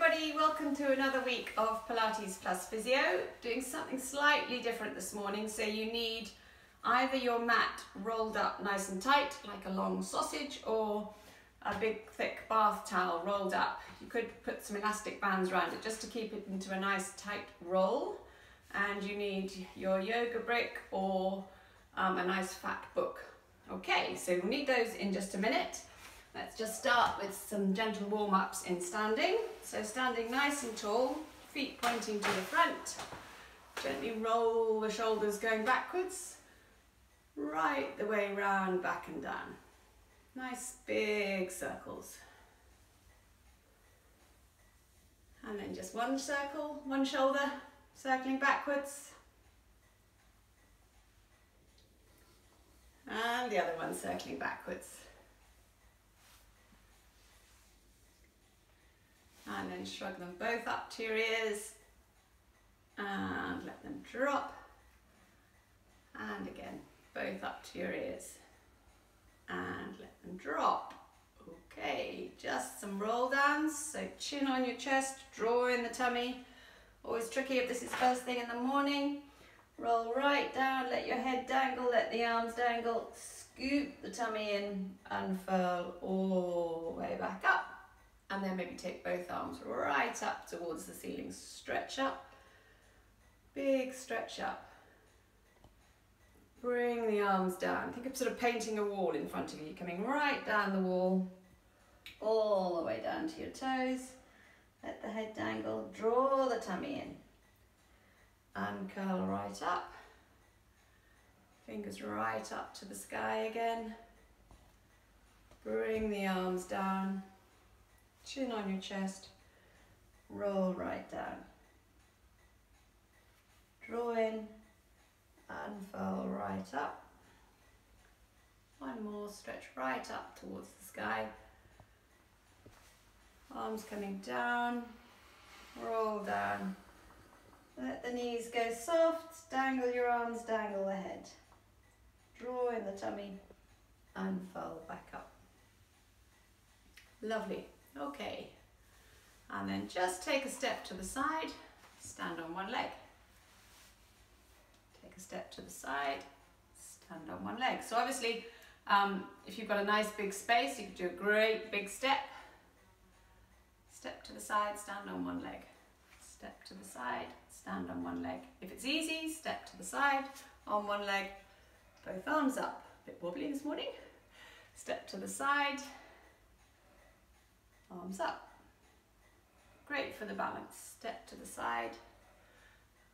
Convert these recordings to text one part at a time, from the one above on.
everybody, welcome to another week of Pilates plus Physio. Doing something slightly different this morning, so you need either your mat rolled up nice and tight like a long sausage, or a big thick bath towel rolled up. You could put some elastic bands around it just to keep it into a nice tight roll, and you need your yoga brick or a nice fat book. Okay, so we'll need those in just a minute. Let's just start with some gentle warm-ups in standing. So standing nice and tall, feet pointing to the front. Gently roll the shoulders going backwards, right the way round, back and down. Nice big circles. And then just one circle, one shoulder, circling backwards. And the other one circling backwards. And then shrug them both up to your ears and let them drop. And again, both up to your ears and let them drop. Okay, just some roll downs. So chin on your chest, draw in the tummy. Always tricky if this is first thing in the morning. Roll right down, let your head dangle, let the arms dangle. Scoop the tummy in, unfurl all the way back up. And then maybe take both arms right up towards the ceiling. Stretch up, big stretch up. Bring the arms down. Think of sort of painting a wall in front of you, coming right down the wall, all the way down to your toes. Let the head dangle, draw the tummy in. Uncurl right up. Fingers right up to the sky again. Bring the arms down. Chin on your chest, roll right down. Draw in, unfurl right up. One more, stretch right up towards the sky. Arms coming down, roll down. Let the knees go soft, dangle your arms, dangle the head. Draw in the tummy, unfurl back up. Lovely. Okay, and then just take a step to the side, stand on one leg. Take a step to the side, stand on one leg. So obviously, if you've got a nice big space, you could do a great big step. Step to the side, stand on one leg. Step to the side, stand on one leg. If it's easy, step to the side, on one leg, both arms up. A bit wobbly this morning. Step to the side, arms up. Great for the balance. Step to the side,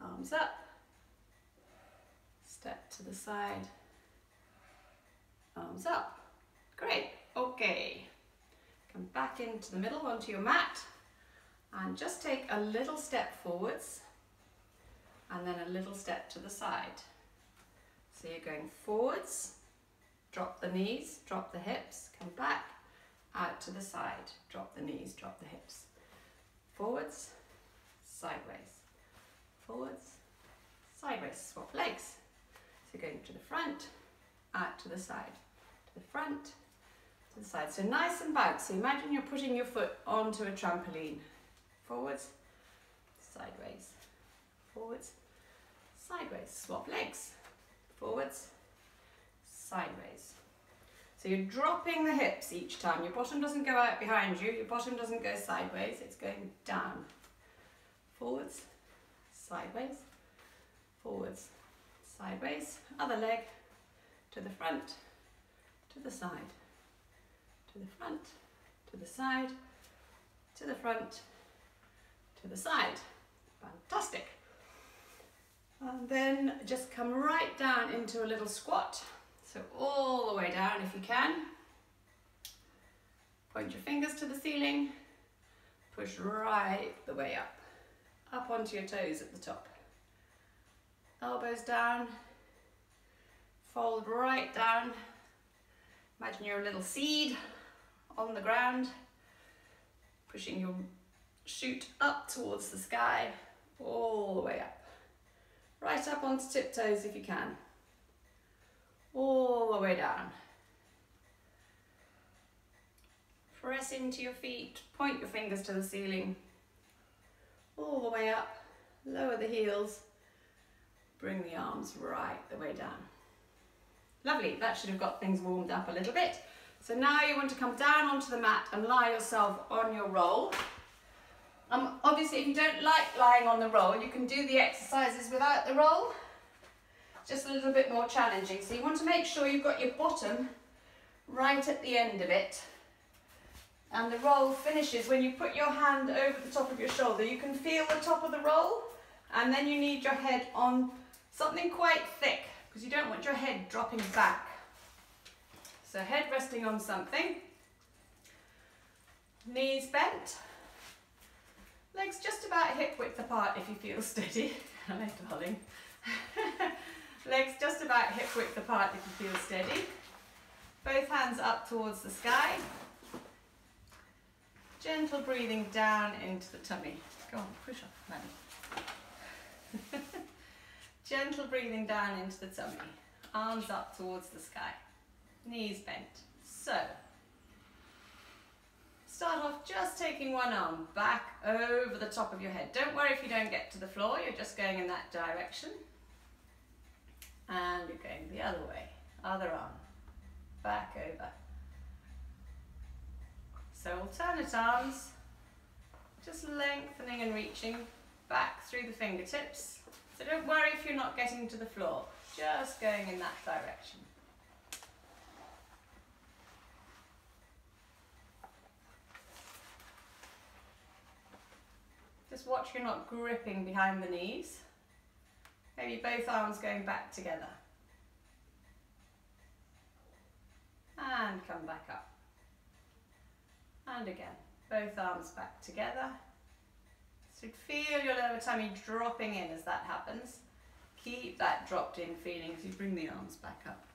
arms up. Step to the side, arms up. Great. Okay. Come back into the middle onto your mat and just take a little step forwards and then a little step to the side. So you're going forwards, drop the knees, drop the hips, come back, out to the side, drop the knees, drop the hips. Forwards, sideways, forwards, sideways, swap legs. So going to the front, out to the side, to the front, to the side. So nice and bouncy. Imagine you're putting your foot onto a trampoline. Forwards, sideways, forwards, sideways, swap legs, forwards, sideways. So you're dropping the hips each time. Your bottom doesn't go out behind you. Your bottom doesn't go sideways. It's going down. Forwards, sideways, forwards, sideways. Other leg to the front, to the side, to the front, to the side, to the front, to the side. Fantastic. And then just come right down into a little squat. So all the way down if you can. Point your fingers to the ceiling. Push right the way up. Up onto your toes at the top. Elbows down. Fold right down. Imagine you're a little seed on the ground. Pushing your chute up towards the sky. All the way up. Right up onto tiptoes if you can. All the way down. Press into your feet, point your fingers to the ceiling, all the way up, lower the heels, bring the arms right the way down. Lovely, that should have got things warmed up a little bit. So now you want to come down onto the mat and lie yourself on your roll. Obviously, if you don't like lying on the roll, you can do the exercises without the roll. Just a little bit more challenging. So you want to make sure you've got your bottom right at the end of it. And the roll finishes when you put your hand over the top of your shoulder. You can feel the top of the roll, and then you need your head on something quite thick because you don't want your head dropping back. So head resting on something, knees bent, legs just about hip width apart if you feel steady. Hello, darling. Legs just about hip width apart if you feel steady. Both hands up towards the sky. Gentle breathing down into the tummy. Go on, push off, madam. Gentle breathing down into the tummy. Arms up towards the sky. Knees bent. So, start off just taking one arm back over the top of your head. Don't worry if you don't get to the floor, you're just going in that direction. And you're going the other way. Other arm. Back over. So alternate arms, just lengthening and reaching back through the fingertips. So don't worry if you're not getting to the floor, just going in that direction. Just watch you're not gripping behind the knees. Maybe both arms going back together. And come back up. And again, both arms back together. So feel your lower tummy dropping in as that happens. Keep that dropped in feeling as you bring the arms back up.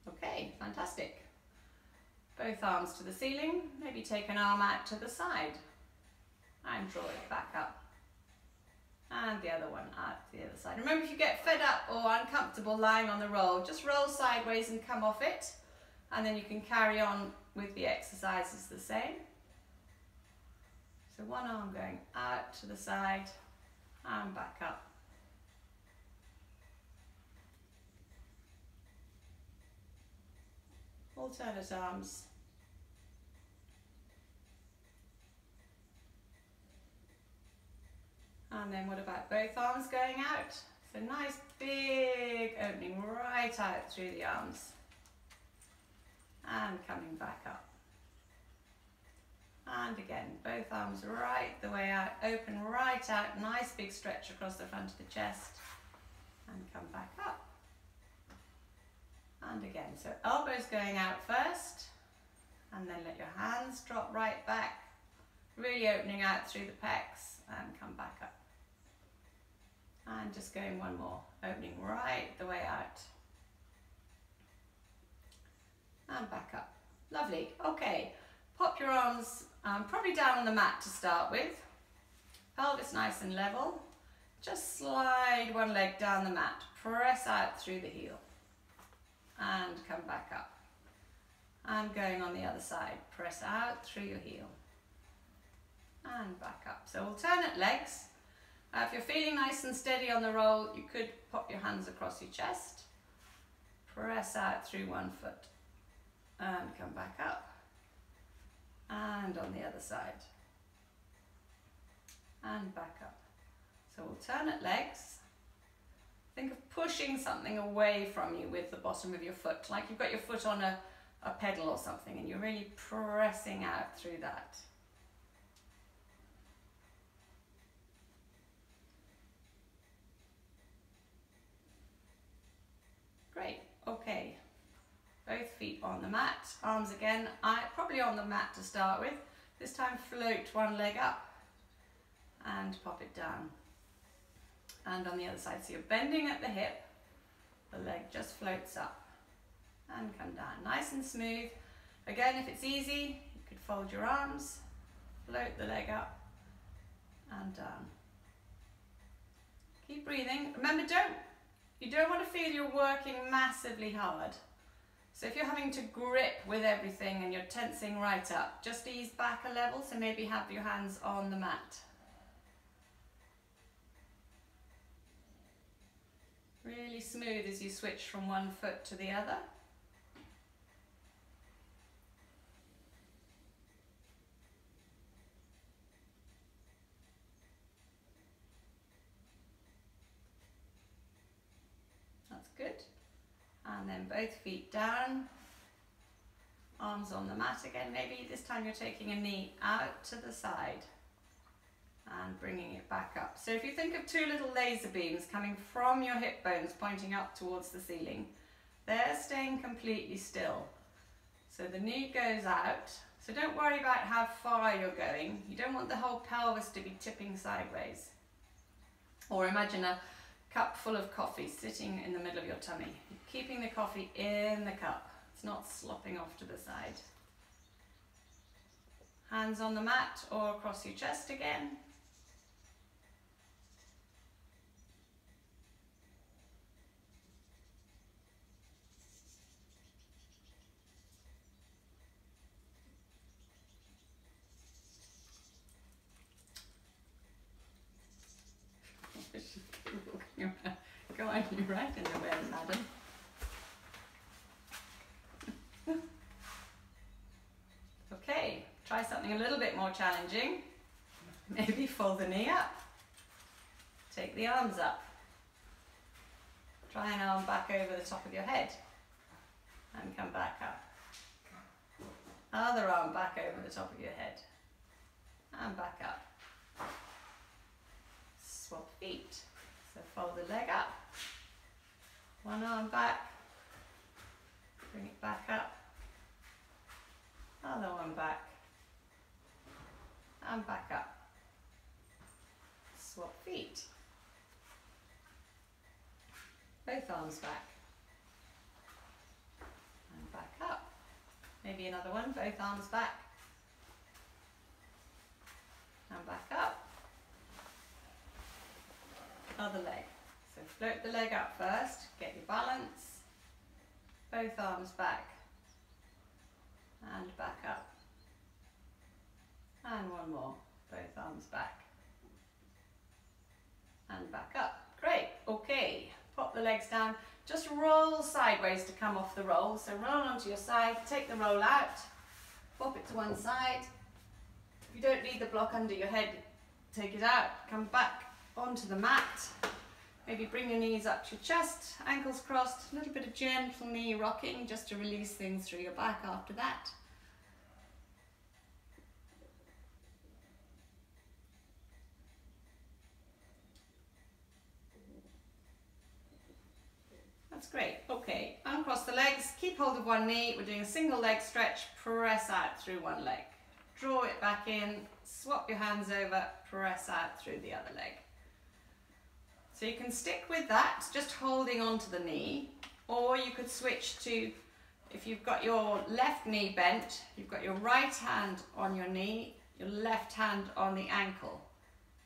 Okay, fantastic. Both arms to the ceiling, maybe take an arm out to the side and draw it back up. And the other one out to the other side. Remember, if you get fed up or uncomfortable lying on the roll, just roll sideways and come off it. And then you can carry on with the exercises the same. So one arm going out to the side and back up. Alternate arms. And then what about both arms going out? So nice big opening right out through the arms. And coming back up. And again, both arms right the way out, open right out, nice big stretch across the front of the chest. And come back up. And again, so elbows going out first. And then let your hands drop right back. Really opening out through the pecs and come back up. And just going one more, opening right the way out. And back up. Lovely. Okay, pop your arms probably down on the mat to start with. Pelvis nice and level. Just slide one leg down the mat. Press out through the heel. And come back up. And going on the other side. Press out through your heel. And back up. So alternate legs. If you're feeling nice and steady on the roll, you could pop your hands across your chest. Press out through one foot. And come back up. And on the other side. And back up. So alternate legs. Think of pushing something away from you with the bottom of your foot. Like you've got your foot on a pedal or something and you're really pressing out through that. Great, okay. Both feet on the mat, arms again, probably on the mat to start with. This time float one leg up and pop it down. And on the other side, so you're bending at the hip, the leg just floats up and come down. Nice and smooth. Again, if it's easy, you could fold your arms, float the leg up and down. Keep breathing. Remember, you don't want to feel you're working massively hard. So if you're having to grip with everything and you're tensing right up, just ease back a level, so maybe have your hands on the mat. Really smooth as you switch from one foot to the other. That's good. And then both feet down, arms on the mat again. Maybe this time you're taking a knee out to the side and bringing it back up. So if you think of two little laser beams coming from your hip bones pointing up towards the ceiling, they're staying completely still. So the knee goes out. So don't worry about how far you're going. You don't want the whole pelvis to be tipping sideways. Or imagine a cup full of coffee sitting in the middle of your tummy. Keeping the coffee in the cup. It's not slopping off to the side. Hands on the mat or across your chest again. Go on, you're right in the way, madam. Okay, try something a little bit more challenging. Maybe fold the knee up. Take the arms up. Try an arm back over the top of your head. And come back up. Other arm back over the top of your head. And back up. Swap feet. So fold the leg up. One arm back. Bring it back up. Other one back. And back up. Swap feet. Both arms back. And back up. Maybe another one, both arms back. And back up. Other leg. So float the leg up first, get your balance. Both arms back. And back up. And one more, both arms back. And back up. Great, okay. Pop the legs down. Just roll sideways to come off the roll. So roll onto your side, take the roll out, pop it to one side. If you don't need the block under your head, take it out, come back onto the mat. Maybe bring your knees up to your chest, ankles crossed, a little bit of gentle knee rocking just to release things through your back after that. That's great. Okay, uncross the legs, keep hold of one knee. We're doing a single leg stretch, press out through one leg. Draw it back in, swap your hands over, press out through the other leg. So you can stick with that, just holding onto the knee, or you could switch to, if you've got your left knee bent, you've got your right hand on your knee, your left hand on the ankle.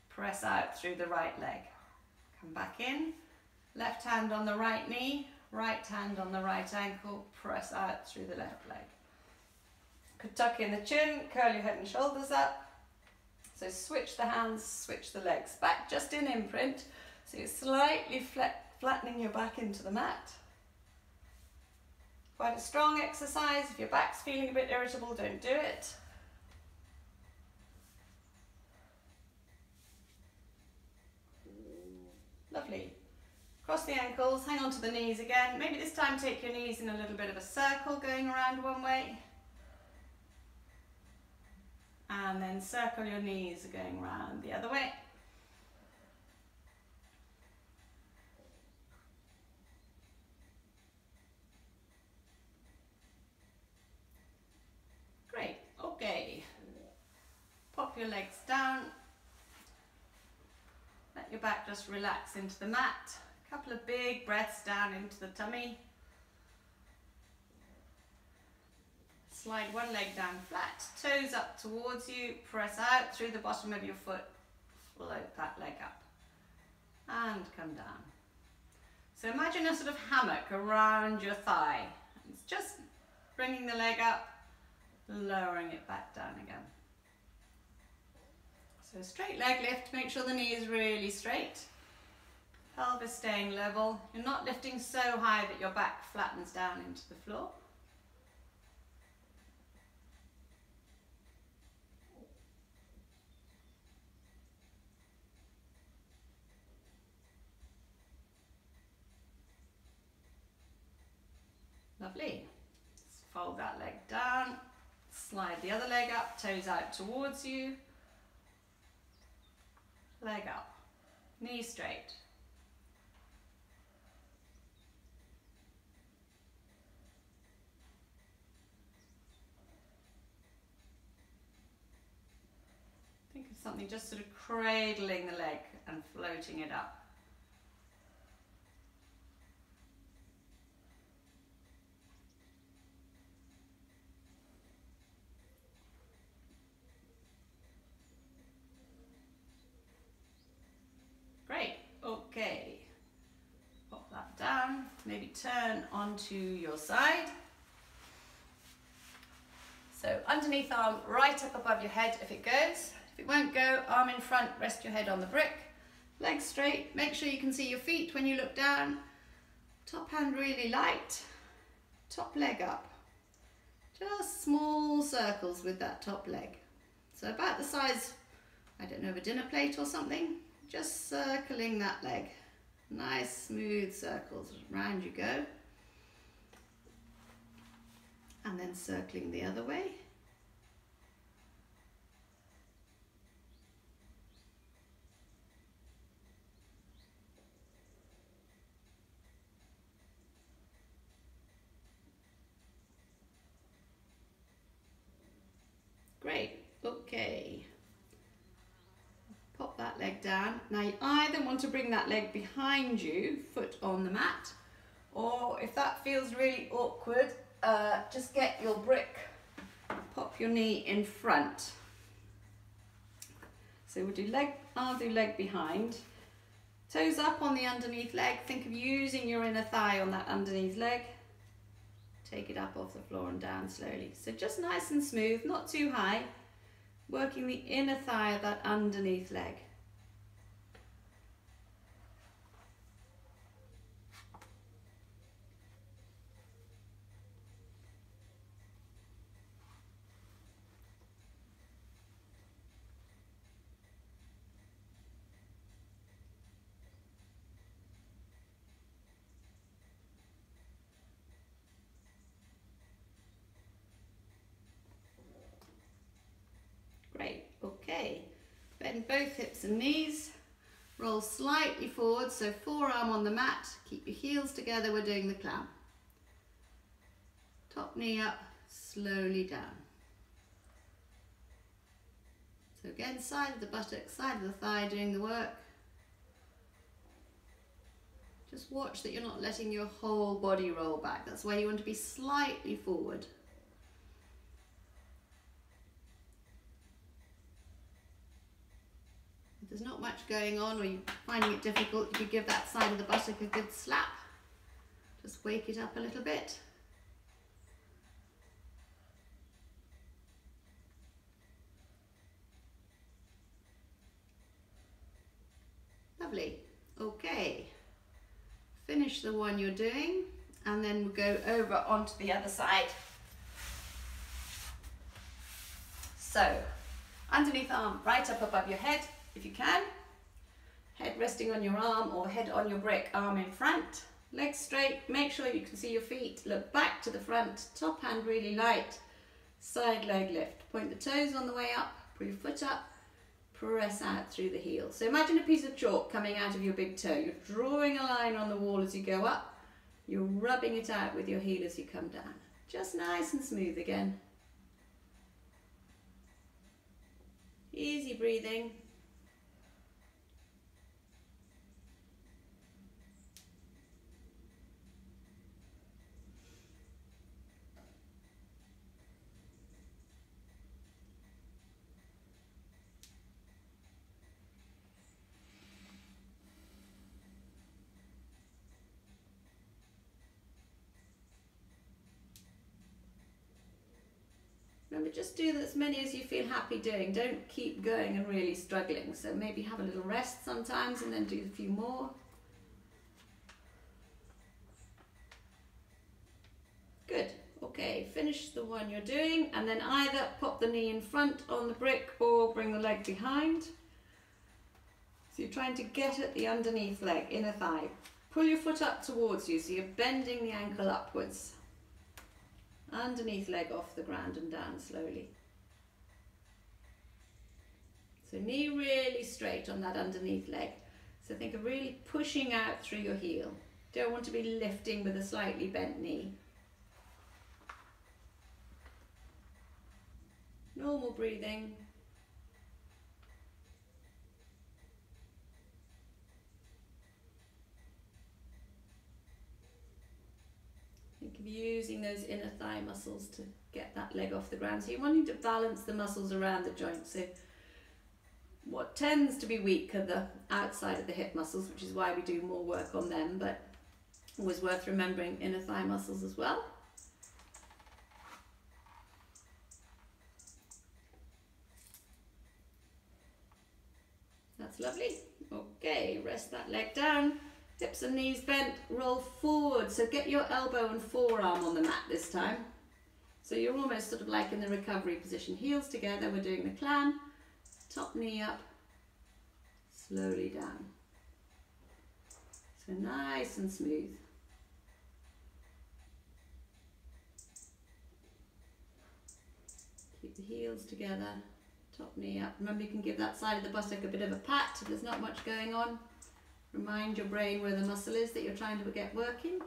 Press out through the right leg. Come back in. Left hand on the right knee, right hand on the right ankle, press out through the left leg. Could tuck in the chin, curl your head and shoulders up. So switch the hands, switch the legs. Back just in imprint, so you're slightly flattening your back into the mat. Quite a strong exercise. If your back's feeling a bit irritable, don't do it. Lovely. Cross the ankles, hang on to the knees again. Maybe this time take your knees in a little bit of a circle going around one way. And then circle your knees going round the other way. Great, okay. Pop your legs down. Let your back just relax into the mat. A couple of big breaths down into the tummy. Slide one leg down flat, toes up towards you, press out through the bottom of your foot, float that leg up and come down. So imagine a sort of hammock around your thigh. It's just bringing the leg up, lowering it back down again. So straight leg lift, make sure the knee is really straight. Pelvis staying level. You're not lifting so high that your back flattens down into the floor. Lovely. Let's fold that leg down, slide the other leg up, toes out towards you, leg up, knee straight. Think of something just sort of cradling the leg and floating it up. Great, okay. Pop that down, maybe turn onto your side. So underneath arm right up above your head if it goes. If it won't go, arm in front, rest your head on the brick. Legs straight, make sure you can see your feet when you look down. Top hand really light, top leg up. Just small circles with that top leg. So about the size, I don't know, of a dinner plate or something. Just circling that leg. Nice smooth circles, round you go. And then circling the other way. Great, okay. Pop that leg down. Now you either want to bring that leg behind you, foot on the mat, or if that feels really awkward, just get your brick, pop your knee in front. So we'll do leg, I'll do leg behind. Toes up on the underneath leg. Think of using your inner thigh on that underneath leg. Take it up off the floor and down slowly. So just nice and smooth, not too high. Working the inner thigh of that underneath leg. Great, okay. Bend both hips and knees. Roll slightly forward, so forearm on the mat. Keep your heels together, we're doing the clown. Top knee up, slowly down. So again, side of the buttock, side of the thigh doing the work. Just watch that you're not letting your whole body roll back. That's where you want to be slightly forward. If there's not much going on or you're finding it difficult, you could give that side of the buttock a good slap. Just wake it up a little bit. Lovely. Okay. Finish the one you're doing and then we'll go over onto the other side. So, underneath arm right up above your head if you can. Head resting on your arm or head on your brick, arm in front. Legs straight, make sure you can see your feet. Look back to the front, top hand really light. Side leg lift. Point the toes on the way up, pull your foot up. Press out through the heel. So imagine a piece of chalk coming out of your big toe. You're drawing a line on the wall as you go up. You're rubbing it out with your heel as you come down. Just nice and smooth again. Easy breathing. Remember, just do as many as you feel happy doing. Don't keep going and really struggling. So maybe have a little rest sometimes and then do a few more. Good. Okay, finish the one you're doing and then either pop the knee in front on the brick or bring the leg behind. So you're trying to get at the underneath leg, inner thigh. Pull your foot up towards you so you're bending the ankle upwards. Underneath leg off the ground and down slowly. So knee really straight on that underneath leg. So think of really pushing out through your heel. Don't want to be lifting with a slightly bent knee. Normal breathing. Think of using those inner thigh muscles to get that leg off the ground. So you're wanting to balance the muscles around the joint. So what tends to be weak are the outside of the hip muscles, which is why we do more work on them, but always worth remembering inner thigh muscles as well. That's lovely. Okay, rest that leg down. Hips and knees bent, roll forward. So get your elbow and forearm on the mat this time. So you're almost sort of like in the recovery position. Heels together, we're doing the clam. Top knee up, slowly down. So nice and smooth. Keep the heels together, top knee up. Remember, you can give that side of the buttock a bit of a pat if there's not much going on. Remind your brain where the muscle is that you're trying to get working.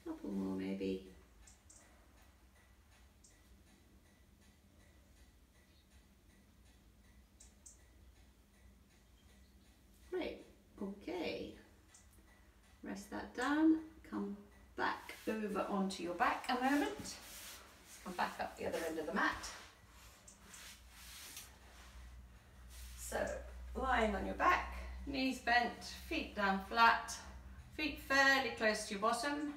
Couple more maybe. Great, okay. Rest that down, come back over onto your back a moment. Let's come back up the other end of the mat. So, lying on your back, knees bent, feet down flat, feet fairly close to your bottom.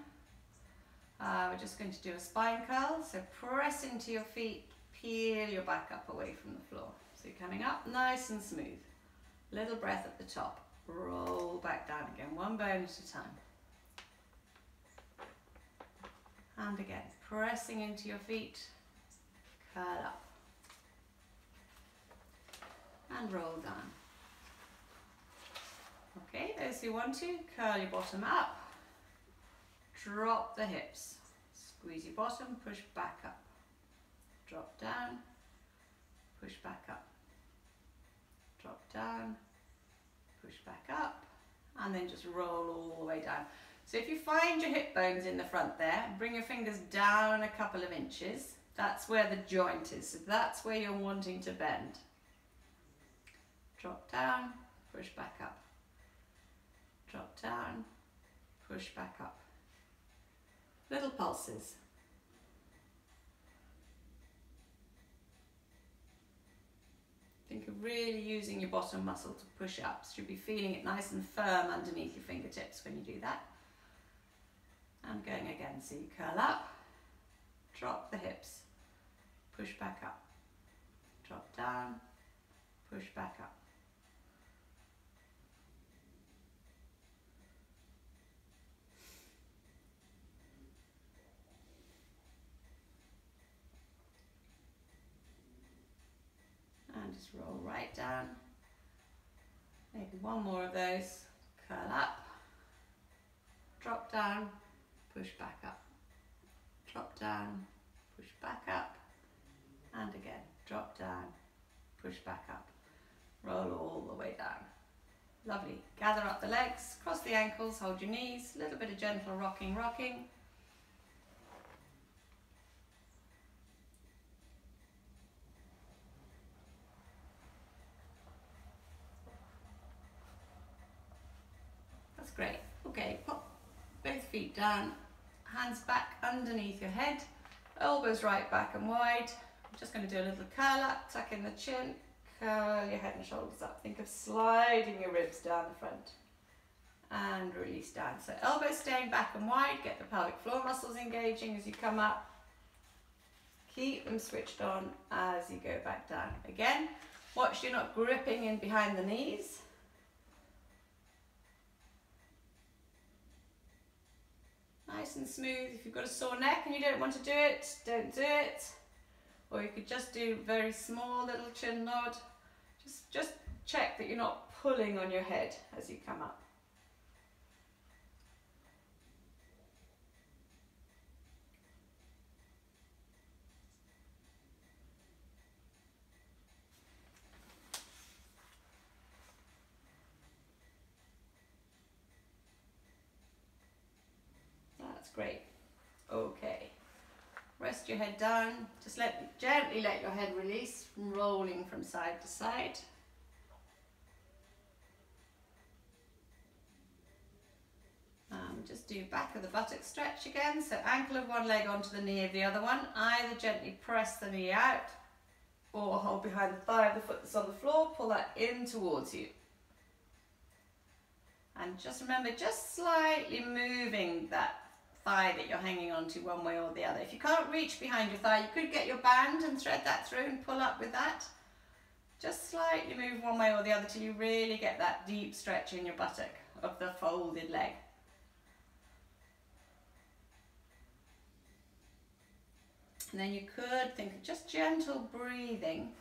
We're just going to do a spine curl, so press into your feet, peel your back up away from the floor. So you're coming up nice and smooth. Little breath at the top, roll back down again, one bone at a time. And again, pressing into your feet, curl up. And roll down. Okay, those who want to, curl your bottom up. Drop the hips, squeeze your bottom, push back up, drop down, push back up, drop down, push back up, and then just roll all the way down. So if you find your hip bones in the front there, bring your fingers down a couple of inches. That's where the joint is, so that's where you're wanting to bend. Drop down, push back up, drop down, push back up. Little pulses. Think of really using your bottom muscle to push up. So you'll be feeling it nice and firm underneath your fingertips when you do that. And going again, so you curl up, drop the hips, push back up, drop down, push back up. And just roll right down. Maybe one more of those. Curl up, drop down, push back up, drop down, push back up, and again, drop down, push back up. Roll all the way down. Lovely. Gather up the legs, cross the ankles, hold your knees, a little bit of gentle rocking. That's great. Okay, pop both feet down, hands back underneath your head, elbows right back and wide. I'm just going to do a little curl up, tuck in the chin, curl your head and shoulders up. Think of sliding your ribs down the front and release down. So elbows staying back and wide, get the pelvic floor muscles engaging as you come up. Keep them switched on as you go back down. Again, watch you're not gripping in behind the knees. Nice and smooth. If you've got a sore neck and you don't want to do it, don't do it. Or you could just do very small little chin nod. Just check that you're not pulling on your head as you come up. That's great. Okay. Rest your head down. Just gently let your head release, rolling from side to side. Just do back of the buttock stretch again. So ankle of one leg onto the knee of the other one. Either gently press the knee out or hold behind the thigh of the foot that's on the floor. Pull that in towards you. And just remember, just slightly moving that thigh that you're hanging onto one way or the other. If you can't reach behind your thigh, you could get your band and thread that through and pull up with that. Just slightly move one way or the other till you really get that deep stretch in your buttock of the folded leg. And then you could think of just gentle breathing,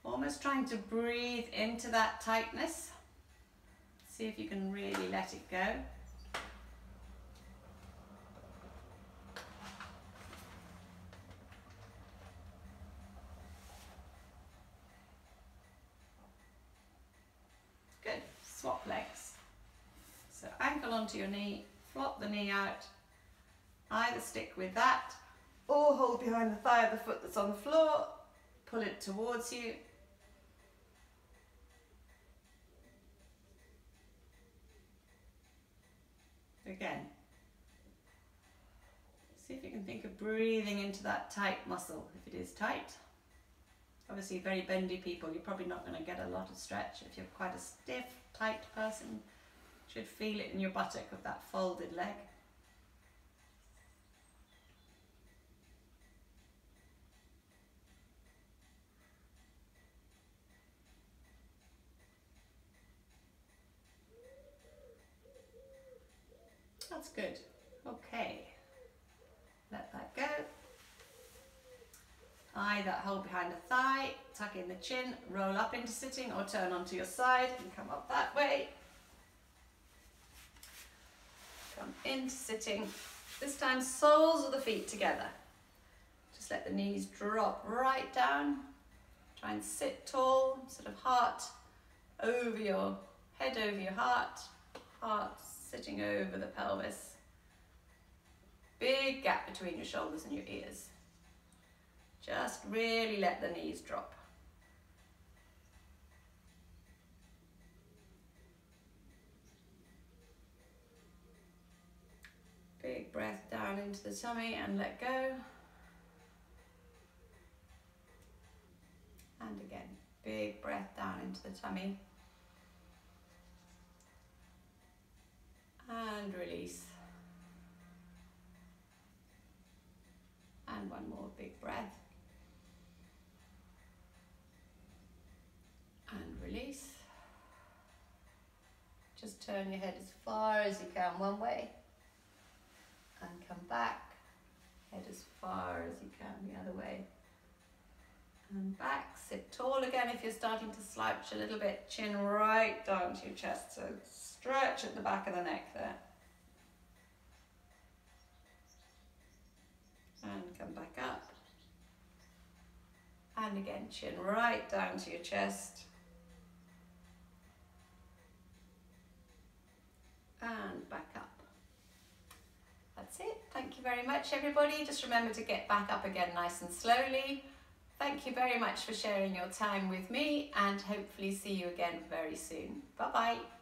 almost trying to breathe into that tightness. See if you can really let it go. Good. Swap legs. So ankle onto your knee, flop the knee out. Either stick with that or hold behind the thigh of the foot that's on the floor, pull it towards you. Again, see if you can think of breathing into that tight muscle, if it is tight. Obviously, very bendy people, you're probably not going to get a lot of stretch. If you're quite a stiff, tight person, you should feel it in your buttock of that folded leg. That's good. Okay, let that go. Either hold behind the thigh, tuck in the chin, roll up into sitting, or turn onto your side and come up that way. Come into sitting. This time soles of the feet together. Just let the knees drop right down. Try and sit tall, sort of heart over your head, over your heart, heart sitting over the pelvis. Big gap between your shoulders and your ears. Just really let the knees drop. Big breath down into the tummy and let go. And again, big breath down into the tummy. And release. And one more big breath. And release. Just turn your head as far as you can one way. And come back. Head as far as you can the other way. And back. Sit tall again if you're starting to slouch a little bit. Chin right down to your chest. So stretch at the back of the neck there. And come back up. And again, chin right down to your chest. And back up. That's it. Thank you very much, everybody. Just remember to get back up again nice and slowly. Thank you very much for sharing your time with me, and hopefully see you again very soon. Bye-bye.